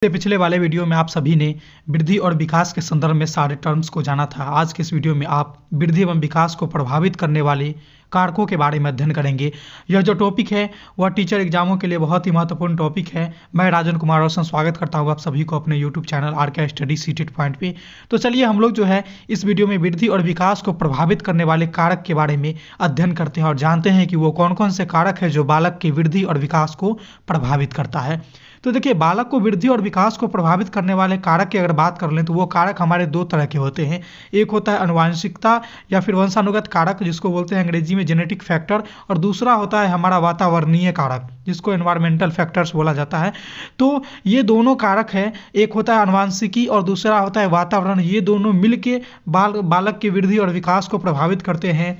पिछले वाले वीडियो में आप सभी ने वृद्धि और विकास के संदर्भ में सारे टर्म्स को जाना था। आज के इस वीडियो में आप वृद्धि एवं विकास को प्रभावित करने वाले कारकों के बारे में अध्ययन करेंगे। यह जो टॉपिक है वह टीचर एग्जामों के लिए बहुत ही महत्वपूर्ण टॉपिक है। मैं राजन कुमार रोशन स्वागत करता हूं आप सभी को अपने YouTube channel are study CTET point पे। तो चलिए हम लोग जो है इस वीडियो में वृद्धि और विकास को प्रभावित करने वाले कारक के बारे में अध्ययन करते हैं और जानते हैं कि वो कौन कौन से कारक है जो बालक की वृद्धि और विकास को प्रभावित करता है। तो देखिए, बालक को वृद्धि और विकास को प्रभावित करने वाले कारक की अगर बात कर लें तो वो कारक हमारे दो तरह के होते हैं। एक होता है आनुवंशिकता या फिर वंशानुगत कारक जिसको बोलते हैं अंग्रेजी में जेनेटिक फैक्टर, और दूसरा होता है हमारा वातावरणीय कारक जिसको एनवायरमेंटल फैक्टर्स बोला जाता है। तो ये दोनों कारक है, एक होता है आनुवंशिकी और दूसरा होता है वातावरण। ये दोनों मिलके बालक की वृद्धि और विकास को प्रभावित करते हैं।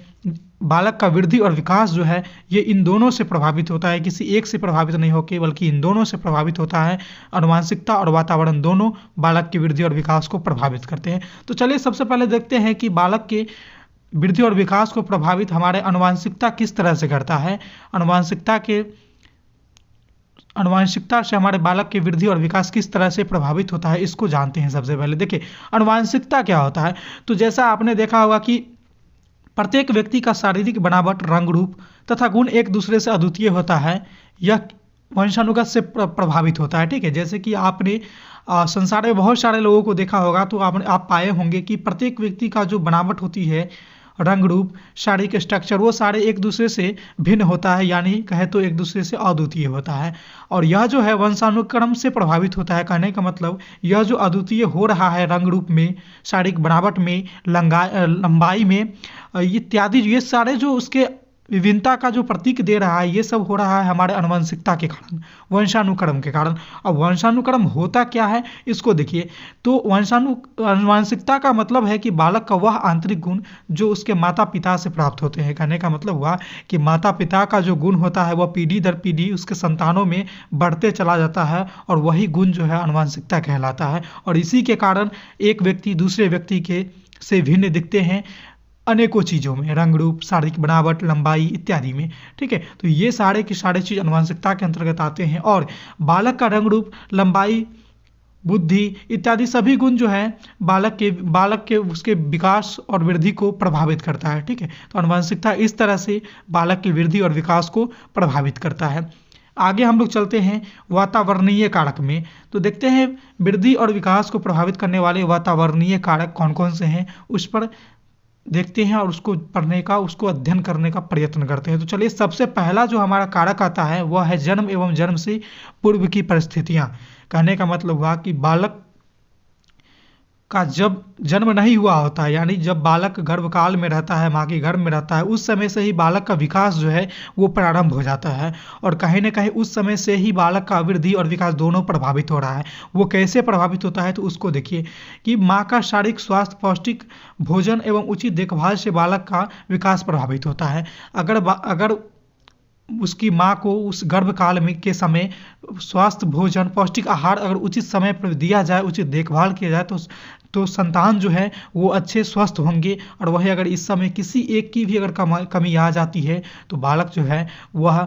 बालक का वृद्धि और विकास जो है ये इन दोनों से प्रभावित होता है, किसी एक से प्रभावित नहीं होकर बल्कि इन दोनों से प्रभावित होता है। आनुवंशिकता और वातावरण दोनों बालक की वृद्धि और विकास को प्रभावित करते हैं। तो चलिए सबसे पहले देखते हैं कि बालक के वृद्धि और विकास को प्रभावित हमारे आनुवंशिकता किस तरह से करता है। आनुवंशिकता से हमारे बालक की वृद्धि और विकास किस तरह से प्रभावित होता है, इसको जानते हैं। सबसे पहले देखिए आनुवंशिकता क्या होता है। तो जैसा आपने देखा होगा कि प्रत्येक व्यक्ति का शारीरिक बनावट, रंग, रूप तथा गुण एक दूसरे से अद्वितीय होता है। यह वंशानुगत से प्रभावित होता है। ठीक है, जैसे कि आपने संसार में बहुत सारे लोगों को देखा होगा तो आप पाए होंगे कि प्रत्येक व्यक्ति का जो बनावट होती है, रंग, रूप, शारीरिक स्ट्रक्चर, वो सारे एक दूसरे से भिन्न होता है, यानी कहे तो एक दूसरे से अद्वितीय होता है। और यह जो है वंशानुक्रम से प्रभावित होता है। कहने का मतलब यह जो अद्वितीय हो रहा है रंग, रूप में, शारीरिक बनावट में, लंबाई में इत्यादि, ये सारे जो उसके विभिन्नता का जो प्रतीक दे रहा है, ये सब हो रहा है हमारे आनुवंशिकता के कारण, वंशानुक्रम के कारण। अब वंशानुक्रम होता क्या है इसको देखिए। तो आनुवंशिकता का मतलब है कि बालक का वह आंतरिक गुण जो उसके माता पिता से प्राप्त होते हैं। कहने का मतलब हुआ कि माता पिता का जो गुण होता है वह पीढ़ी दर पीढ़ी उसके संतानों में बढ़ते चला जाता है और वही गुण जो है आनुवंशिकता कहलाता है। और इसी के कारण एक व्यक्ति दूसरे व्यक्ति के से भिन्न दिखते हैं अनेकों चीज़ों में, रंग, रूप, शारीरिक बनावट, लंबाई इत्यादि में। ठीक है, तो ये सारे की सारे चीज़ आनुवंशिकता के अंतर्गत आते हैं। और बालक का रंग, रूप, लंबाई, बुद्धि इत्यादि सभी गुण जो है बालक के उसके विकास और वृद्धि को प्रभावित करता है। ठीक है, तो आनुवंशिकता इस तरह से बालक की वृद्धि और विकास को प्रभावित करता है। आगे हम लोग चलते हैं वातावरणीय कारक में। तो देखते हैं वृद्धि और विकास को प्रभावित करने वाले वातावरणीय कारक कौन कौन से हैं, उस पर देखते हैं और उसको पढ़ने का, उसको अध्ययन करने का प्रयत्न करते हैं। तो चलिए सबसे पहला जो हमारा कारक आता है वह है जन्म एवं जन्म से पूर्व की परिस्थितियां। कहने का मतलब हुआ कि बालक का जब जन्म नहीं हुआ होता है, यानी जब बालक गर्भकाल में रहता है, माँ के गर्भ में रहता है, उस समय से ही बालक का विकास जो है वो प्रारंभ हो जाता है। और कहीं ना कहीं उस समय से ही बालक का वृद्धि और विकास दोनों प्रभावित हो रहा है। वो कैसे प्रभावित होता है तो उसको देखिए कि माँ का शारीरिक स्वास्थ्य, पौष्टिक भोजन एवं उचित देखभाल से बालक का विकास प्रभावित होता है। अगर उसकी माँ को उस गर्भकाल में के समय स्वास्थ्य भोजन, पौष्टिक आहार अगर उचित समय पर दिया जाए, उचित देखभाल किया जाए तो संतान जो है वो अच्छे स्वस्थ होंगे। और वही अगर इस समय किसी एक की भी अगर कमी आ जाती है तो बालक जो है वह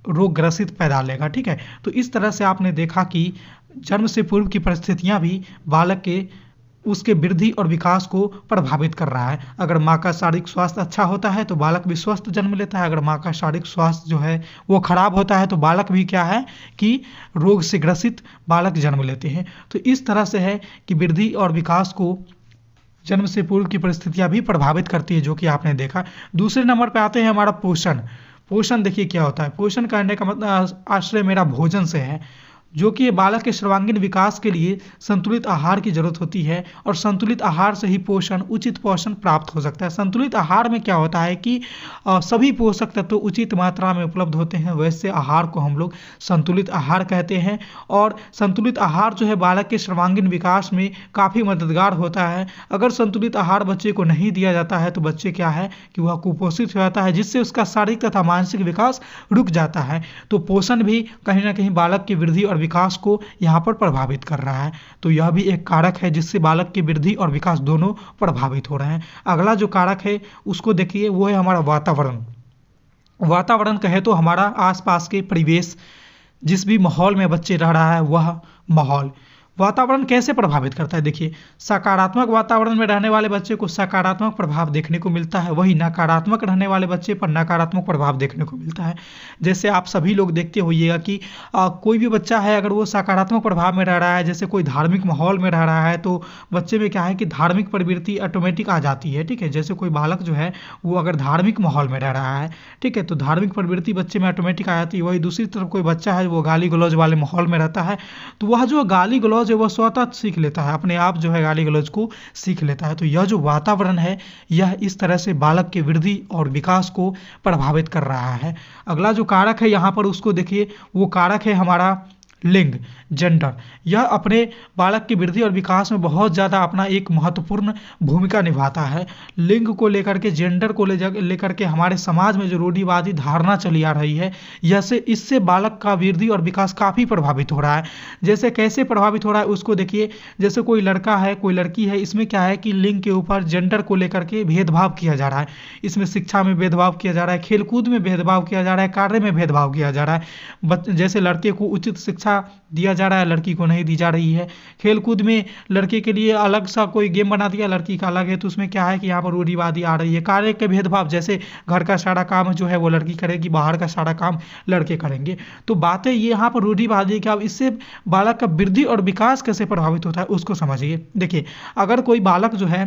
रोग ग्रसित पैदा लेगा। ठीक है, तो इस तरह से आपने देखा कि जन्म से पूर्व की परिस्थितियां भी बालक के उसके वृद्धि और विकास को प्रभावित कर रहा है। अगर माँ का शारीरिक स्वास्थ्य अच्छा होता है तो बालक भी स्वस्थ जन्म लेता है। अगर माँ का शारीरिक स्वास्थ्य जो है वो खराब होता है तो बालक भी क्या है कि रोग से ग्रसित बालक जन्म लेते हैं। तो इस तरह से है कि वृद्धि और विकास को जन्म से पूर्व की परिस्थितियां भी प्रभावित करती है, जो कि आपने देखा। दूसरे नंबर पे आते हैं हमारा पोषण। पोषण देखिए क्या होता है। पोषण कहने का मतलब आश्रय मेरा भोजन से है, जो कि बालक के सर्वांगीण विकास के लिए संतुलित आहार की जरूरत होती है। और संतुलित आहार से ही उचित पोषण प्राप्त हो सकता है। संतुलित आहार में क्या होता है कि सभी पोषक तत्व उचित मात्रा में उपलब्ध होते हैं, वैसे आहार को हम लोग संतुलित आहार कहते हैं। और संतुलित आहार जो है बालक के सर्वांगीण विकास में काफ़ी मददगार होता है। अगर संतुलित आहार बच्चे को नहीं दिया जाता है तो बच्चे क्या है कि वह कुपोषित हो जाता है, जिससे उसका शारीरिक तथा मानसिक विकास रुक जाता है। तो पोषण भी कहीं ना कहीं बालक की वृद्धि और विकास को यहाँ पर प्रभावित कर रहा है। तो यह भी एक कारक है जिससे बालक की वृद्धि और विकास दोनों प्रभावित हो रहे हैं। अगला जो कारक है उसको देखिए, वो है हमारा वातावरण। वातावरण कहे तो हमारा आसपास के परिवेश, जिस भी माहौल में बच्चे रह रहा है वह माहौल। वातावरण कैसे प्रभावित करता है, देखिए सकारात्मक वातावरण में रहने वाले बच्चे को सकारात्मक प्रभाव देखने को मिलता है, वही नकारात्मक रहने वाले बच्चे पर नकारात्मक प्रभाव देखने को मिलता है। जैसे आप सभी लोग देखते होइएगा कि कोई भी बच्चा है अगर वो सकारात्मक प्रभाव में रह रहा है, जैसे कोई धार्मिक माहौल में रह रहा है, तो बच्चे में क्या है कि धार्मिक प्रवृत्ति ऑटोमेटिक आ जाती है, ठीक है। जैसे कोई बालक जो है वो अगर धार्मिक माहौल में रह रहा है, ठीक है, तो धार्मिक प्रवृत्ति बच्चे में ऑटोमेटिक आ जाती है। वही दूसरी तरफ कोई बच्चा है वो गाली गलौज वाले माहौल में रहता है, तो वह जो गाली गलौज है वो स्वतः सीख लेता है, अपने आप जो है गाली गलौज को सीख लेता है। तो यह जो वातावरण है यह इस तरह से बालक के वृद्धि और विकास को प्रभावित कर रहा है। अगला जो कारक है यहाँ पर उसको देखिए, वो कारक है हमारा लिंग, जेंडर। यह अपने बालक की वृद्धि और विकास में बहुत ज़्यादा अपना एक महत्वपूर्ण भूमिका निभाता है। लिंग को लेकर के, जेंडर को लेकर के हमारे समाज में जो रूढ़िवादी धारणा चली आ रही है, इससे बालक का वृद्धि और विकास काफ़ी प्रभावित हो रहा है। जैसे कैसे प्रभावित हो रहा है उसको देखिए, जैसे कोई लड़का है कोई लड़की है, इसमें क्या है कि लिंग के ऊपर जेंडर को लेकर के भेदभाव किया जा रहा है। इसमें शिक्षा में भेदभाव किया जा रहा है, खेलकूद में भेदभाव किया जा रहा है, कार्य में भेदभाव किया जा रहा है। जैसे लड़के को उचित शिक्षा दिया जा रहा है, लड़की को नहीं दी जा रही है। खेलकूद में लड़के के लिए अलग सा कोई गेम बना दिया, लड़की का अलग है, तो उसमें क्या है कि यहाँ पर रूढ़िवादी आ रही है। कार्य के भेदभाव, जैसे घर का सारा काम जो है वो लड़की करेगी, बाहर का सारा काम लड़के करेंगे। तो बातें ये यहाँ पर रूढ़िवादी कि अब इससे बालक का वृद्धि और विकास कैसे प्रभावित होता है उसको समझिए। देखिए अगर कोई बालक जो है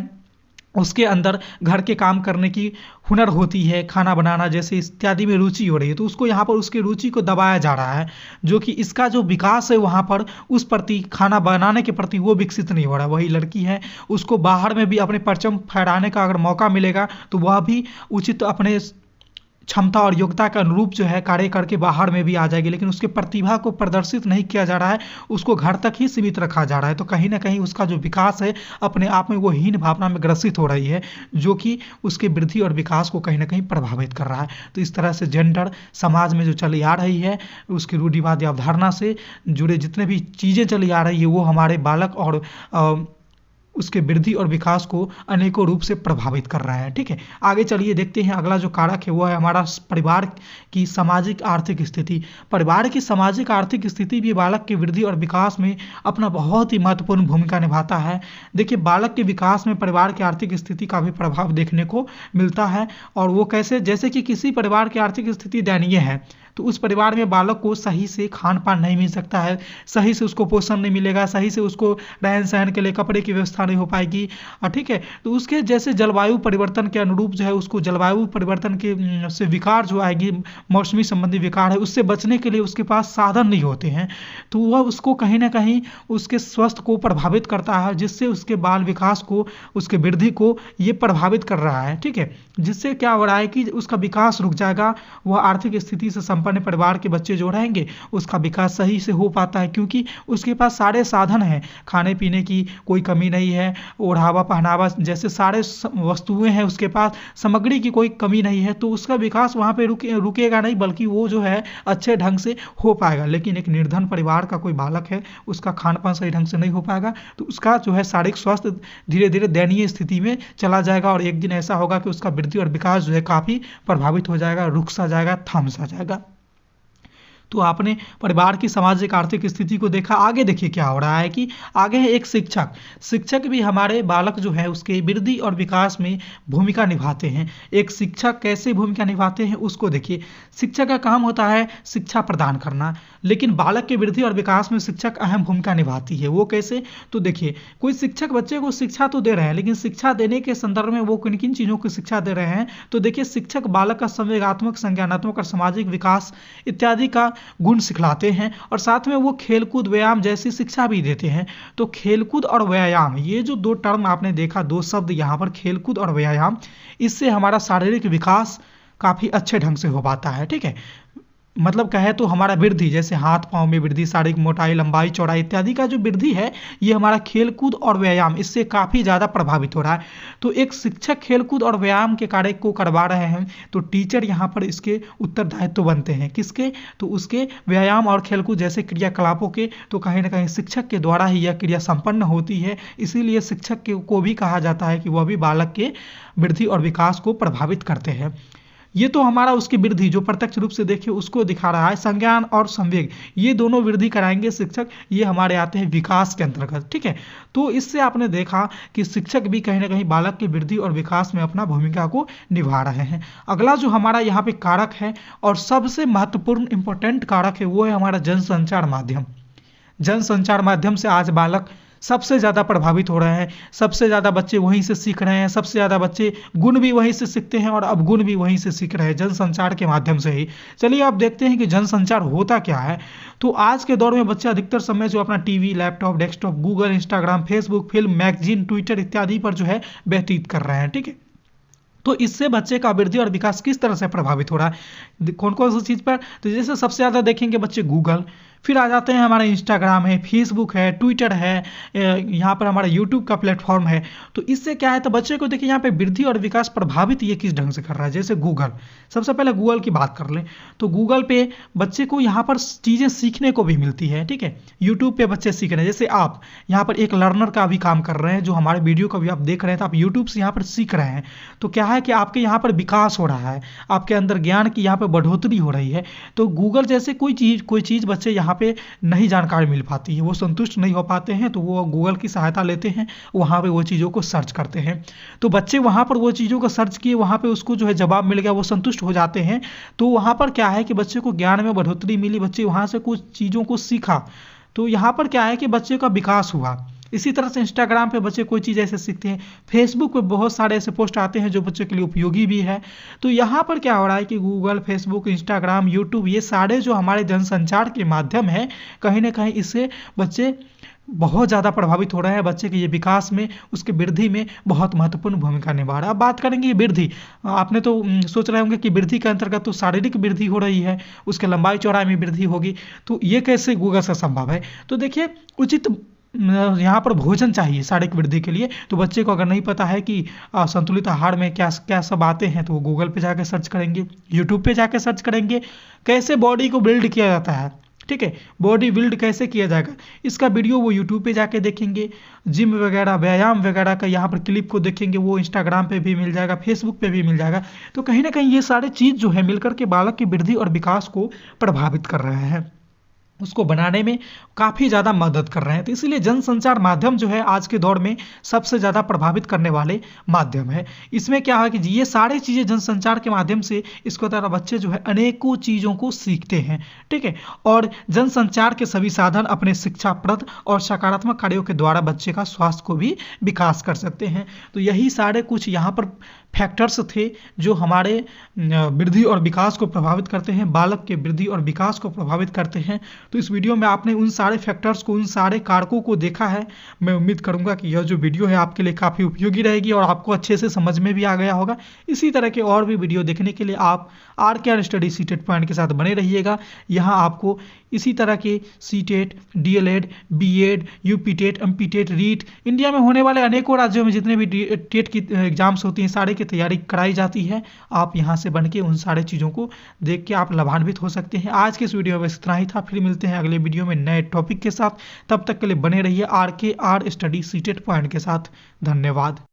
उसके अंदर घर के काम करने की हुनर होती है, खाना बनाना जैसे इत्यादि में रुचि हो रही है, तो उसको यहाँ पर उसकी रुचि को दबाया जा रहा है, जो कि इसका जो विकास है वहाँ पर उस प्रति, खाना बनाने के प्रति वो विकसित नहीं हो रहा है। वही लड़की है, उसको बाहर में भी अपने परचम फहराने का अगर मौका मिलेगा तो वह भी उचित अपने क्षमता और योग्यता के अनुरूप जो है कार्य करके बाहर में भी आ जाएगी, लेकिन उसके प्रतिभा को प्रदर्शित नहीं किया जा रहा है, उसको घर तक ही सीमित रखा जा रहा है। तो कहीं ना कहीं उसका जो विकास है अपने आप में वो हीन भावना में ग्रसित हो रही है, जो कि उसके वृद्धि और विकास को कहीं ना कहीं प्रभावित कर रहा है। तो इस तरह से जेंडर समाज में जो चली आ रही है, उसकी रूढ़िवादी अवधारणा से जुड़े जितने भी चीज़ें चली आ रही है वो हमारे बालक और उसके वृद्धि और विकास को अनेकों रूप से प्रभावित कर रहा है। ठीक है, आगे चलिए देखते हैं अगला जो कारक है वो है हमारा परिवार की सामाजिक आर्थिक स्थिति। परिवार की सामाजिक आर्थिक स्थिति भी बालक की वृद्धि और विकास में अपना बहुत ही महत्वपूर्ण भूमिका निभाता है। देखिए बालक के विकास में परिवार की आर्थिक स्थिति का भी प्रभाव देखने को मिलता है, और वो कैसे, जैसे कि किसी परिवार की आर्थिक स्थिति दयनीय है तो उस परिवार में बालक को सही से खान पान नहीं मिल सकता है, सही से उसको पोषण नहीं मिलेगा, सही से उसको रहन सहन के लिए कपड़े की व्यवस्था नहीं हो पाएगी। ठीक है, तो उसके जैसे जलवायु परिवर्तन के अनुरूप जो है उसको जलवायु परिवर्तन के से विकार जो आएगी, मौसमी संबंधी विकार है, उससे बचने के लिए उसके पास साधन नहीं होते हैं, तो वह उसको कहीं ना कहीं उसके स्वास्थ्य को प्रभावित करता है, जिससे उसके बाल विकास को, उसके वृद्धि को ये प्रभावित कर रहा है। ठीक है, जिससे क्या हो रहा है कि उसका विकास रुक जाएगा। वह आर्थिक स्थिति से संपन्न परिवार के बच्चे जो रहेंगे उसका विकास सही से हो पाता है, क्योंकि उसके पास सारे साधन हैं, खाने पीने की कोई कमी नहीं है, ओढ़ावा पहनावा जैसे सारे वस्तुएं हैं उसके पास, सामग्री की कोई कमी नहीं है, तो उसका विकास वहाँ पे रुकेगा नहीं, बल्कि वो जो है अच्छे ढंग से हो पाएगा। लेकिन एक निर्धन परिवार का कोई बालक है, उसका खान पान सही ढंग से नहीं हो पाएगा, तो उसका जो है शारीरिक स्वास्थ्य धीरे धीरे दयनीय स्थिति में चला जाएगा, और एक दिन ऐसा होगा कि उसका वृद्धि और विकास जो है काफ़ी प्रभावित हो जाएगा, रुक सा जाएगा, थम सा जाएगा। तो आपने परिवार की सामाजिक आर्थिक स्थिति को देखा। आगे देखिए क्या हो रहा है कि आगे है एक शिक्षक। शिक्षक भी हमारे बालक जो है उसके वृद्धि और विकास में भूमिका निभाते हैं। एक शिक्षक कैसे भूमिका निभाते हैं उसको देखिए। शिक्षक का काम होता है शिक्षा प्रदान करना, लेकिन बालक के वृद्धि और विकास में शिक्षक अहम भूमिका निभाती है। वो कैसे, तो देखिए कोई शिक्षक बच्चे को शिक्षा तो दे रहे हैं, लेकिन शिक्षा देने के संदर्भ में वो किन किन चीज़ों की शिक्षा दे रहे हैं, तो देखिए शिक्षक बालक का संवेगात्मक, संज्ञानात्मक और सामाजिक विकास इत्यादि का गुण सिखलाते हैं, और साथ में वो खेलकूद, व्यायाम जैसी शिक्षा भी देते हैं। तो खेलकूद और व्यायाम, ये जो दो टर्म आपने देखा, दो शब्द यहाँ पर, खेलकूद और व्यायाम, इससे हमारा शारीरिक विकास काफ़ी अच्छे ढंग से हो पाता है। ठीक है, मतलब कहे तो हमारा वृद्धि, जैसे हाथ पांव में वृद्धि, शारीरिक मोटाई, लंबाई, चौड़ाई इत्यादि का जो वृद्धि है, ये हमारा खेलकूद और व्यायाम इससे काफ़ी ज़्यादा प्रभावित हो रहा है। तो एक शिक्षक खेलकूद और व्यायाम के कार्य को करवा रहे हैं, तो टीचर यहाँ पर इसके उत्तरदायित्व बनते हैं। किसके, तो उसके व्यायाम और खेलकूद जैसे क्रियाकलापों के, तो कहीं ना कहीं शिक्षक के द्वारा ही यह क्रिया संपन्न होती है। इसीलिए शिक्षक को भी कहा जाता है कि वह भी बालक के वृद्धि और विकास को प्रभावित करते हैं। ये तो हमारा उसकी वृद्धि जो प्रत्यक्ष रूप से देखे उसको दिखा रहा है। संज्ञान और संवेग ये दोनों वृद्धि कराएंगे शिक्षक, ये हमारे आते हैं विकास के अंतर्गत। ठीक है, तो इससे आपने देखा कि शिक्षक भी कहीं ना कहीं बालक की वृद्धि और विकास में अपना भूमिका को निभा रहे हैं। अगला जो हमारा यहाँ पे कारक है और सबसे महत्वपूर्ण इंपॉर्टेंट कारक है वो है हमारा जनसंचार माध्यम। जनसंचार माध्यम से आज बालक सबसे ज़्यादा प्रभावित हो रहे हैं, सबसे ज़्यादा बच्चे वहीं से सीख रहे हैं, सबसे ज़्यादा बच्चे गुण भी वहीं से सीखते हैं और अब गुण भी वहीं से सीख रहे हैं जनसंचार के माध्यम से ही। चलिए आप देखते हैं कि जनसंचार होता क्या है। तो आज के दौर में बच्चे अधिकतर समय जो अपना TV, laptop, desktop, Google, Instagram, Facebook, film, magazine, Twitter इत्यादि पर जो है व्यतीत कर रहे हैं। ठीक है, तो इससे बच्चे का वृद्धि और विकास किस तरह से प्रभावित हो रहा है, कौन कौन सी चीज़ पर, तो जैसे सबसे ज़्यादा देखेंगे बच्चे गूगल, फिर आ जाते हैं हमारा इंस्टाग्राम है, फेसबुक है, ट्विटर है, यहाँ पर हमारा यूट्यूब का प्लेटफॉर्म है। तो इससे क्या है, तो बच्चे को देखिए यहाँ पे वृद्धि और विकास प्रभावित ये किस ढंग से कर रहा है। जैसे गूगल, सबसे पहले गूगल की बात कर लें तो गूगल पे बच्चे को यहाँ पर चीज़ें सीखने को भी मिलती है। ठीक है, यूट्यूब पे बच्चे सीख रहे हैं, जैसे आप यहाँ पर एक लर्नर का भी काम कर रहे हैं, जो हमारे वीडियो का भी आप देख रहे हैं, तो आप यूट्यूब से यहाँ पर सीख रहे हैं। तो क्या है कि आपके यहाँ पर विकास हो रहा है, आपके अंदर ज्ञान की यहाँ पर बढ़ोतरी हो रही है। तो गूगल जैसे कोई चीज़ बच्चे यहाँ पे नहीं जानकारी मिल पाती है, वो संतुष्ट नहीं हो पाते हैं, तो वो गूगल की सहायता लेते हैं, वहाँ पे वो चीज़ों को सर्च करते हैं। तो बच्चे वहाँ पर वो चीज़ों को सर्च किए, वहाँ पे उसको जो है जवाब मिल गया, वो संतुष्ट हो जाते हैं। तो वहाँ पर क्या है कि बच्चे को ज्ञान में बढ़ोतरी मिली, बच्चे वहाँ से कुछ चीज़ों को सीखा, तो यहाँ पर क्या है कि बच्चे का विकास हुआ। इसी तरह से इंस्टाग्राम पे बच्चे कोई चीज़ ऐसे सीखते हैं, फेसबुक पे बहुत सारे ऐसे पोस्ट आते हैं जो बच्चों के लिए उपयोगी भी है। तो यहाँ पर क्या हो रहा है कि गूगल, फेसबुक, इंस्टाग्राम, यूट्यूब ये सारे जो हमारे जनसंचार के माध्यम है, कहीं ना कहीं इससे बच्चे बहुत ज़्यादा प्रभावित हो रहे हैं। बच्चे के ये विकास में, उसके वृद्धि में बहुत महत्वपूर्ण भूमिका निभा रहा है। अब बात करेंगे ये वृद्धि, आपने तो सोच रहे होंगे कि वृद्धि के अंतर्गत तो शारीरिक वृद्धि हो रही है, उसके लंबाई चौड़ाई में वृद्धि होगी, तो ये कैसे गूगल से संभव है। तो देखिए उचित यहाँ पर भोजन चाहिए शारीरिक वृद्धि के लिए। तो बच्चे को अगर नहीं पता है कि संतुलित आहार में क्या क्या सब आते हैं, तो वो गूगल पे जाके सर्च करेंगे, यूट्यूब पे जाके सर्च करेंगे, कैसे बॉडी को बिल्ड किया जाता है। ठीक है, बॉडी बिल्ड कैसे किया जाएगा, इसका वीडियो वो यूट्यूब पे जाके देखेंगे। जिम वगैरह, व्यायाम वगैरह का यहाँ पर क्लिप को देखेंगे, वो इंस्टाग्राम पे भी मिल जाएगा, फेसबुक पे भी मिल जाएगा। तो कहीं ना कहीं ये सारे चीज़ जो है मिलकर के बालक की वृद्धि और विकास को प्रभावित कर रहे हैं, उसको बनाने में काफ़ी ज़्यादा मदद कर रहे हैं। तो इसीलिए जनसंचार माध्यम जो है आज के दौर में सबसे ज़्यादा प्रभावित करने वाले माध्यम है। इसमें क्या है कि ये सारी चीज़ें जनसंचार के माध्यम से इसको द्वारा बच्चे जो है अनेकों चीज़ों को सीखते हैं। ठीक है, और जनसंचार के सभी साधन अपने शिक्षाप्रद और सकारात्मक कार्यों के द्वारा बच्चे का स्वास्थ्य को भी विकास कर सकते हैं। तो यही सारे कुछ यहाँ पर फैक्टर्स थे जो हमारे वृद्धि और विकास को प्रभावित करते हैं, बालक के वृद्धि और विकास को प्रभावित करते हैं। तो इस वीडियो में आपने उन सारे फैक्टर्स को, उन सारे कारकों को देखा है। मैं उम्मीद करूंगा कि यह जो वीडियो है आपके लिए काफ़ी उपयोगी रहेगी और आपको अच्छे से समझ में भी आ गया होगा। इसी तरह के और भी वीडियो देखने के लिए आप RKR स्टडी सीटेट पॉइंट के साथ बने रहिएगा। यहाँ आपको इसी तरह के CTET, DLED, BEd, UPTET, MPTET, REET, India में होने वाले अनेकों राज्यों में जितने भी टेट की एग्जाम्स होती हैं सारे की तैयारी कराई जाती है। आप यहाँ से बन के उन सारे चीज़ों को देख के आप लाभान्वित हो सकते हैं। आज के इस वीडियो में बस इतना ही था, फिर मिलते हैं अगले वीडियो में नए टॉपिक के साथ। तब तक के लिए बने रहिए RKR स्टडी सीटेट पॉइंट के साथ। धन्यवाद।